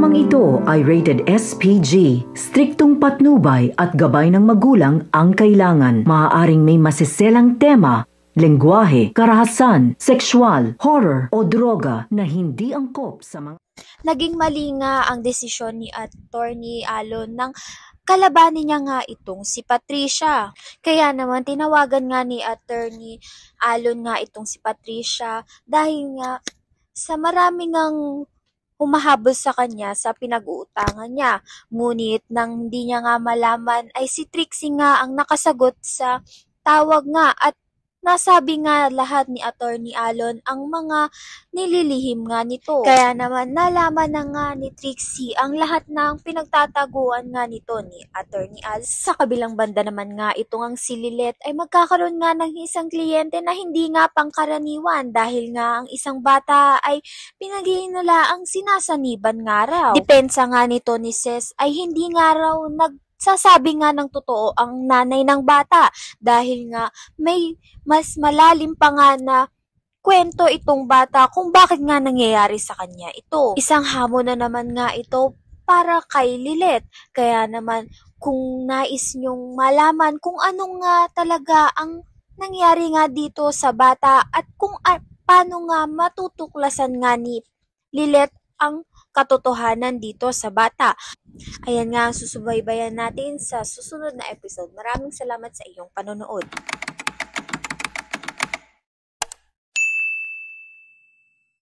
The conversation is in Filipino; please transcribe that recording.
Programang ito ay rated SPG. Striktong patnubay at gabay ng magulang ang kailangan. Maaaring may masiselang tema, lengguwahe, karahasan, sexual, horror o droga na hindi angkop sa mga... Naging mali nga ang desisyon ni Attorney Alon ng kalabanin niya nga itong si Patricia. Kaya naman tinawagan nga ni Attorney Alon nga itong si Patricia dahil nga sa maraming ngang humahabol sa kanya sa pinag-uutangan niya. Ngunit nang hindi niya nga malaman ay si Trixie nga ang nakasagot sa tawag nga at nasabi nga lahat ni Attorney Alon ang mga nililihim nga nito. Kaya naman nalaman na nga ni Trixie ang lahat ng pinagtataguan nga nito ni Attorney Alon. Sa kabilang banda naman nga itong ang si Lilet ay magkakaroon nga ng isang kliyente na hindi nga pangkaraniwan dahil nga ang isang bata ay pinaghihinala ang sinasaniban nga raw. Depensa nga nito ni Ces ay hindi nga raw sasabi nga ng totoo ang nanay ng bata dahil nga may mas malalim pa nga na kwento itong bata kung bakit nga nangyayari sa kanya ito. Isang hamon na naman nga ito para kay Lilet. Kaya naman kung nais nyong malaman kung ano nga talaga ang nangyari nga dito sa bata at kung paano nga matutuklasan nga ni Lilet ang katotohanan dito sa bata. Ayan nga ang susubaybayan natin sa susunod na episode. Maraming salamat sa iyong panonood.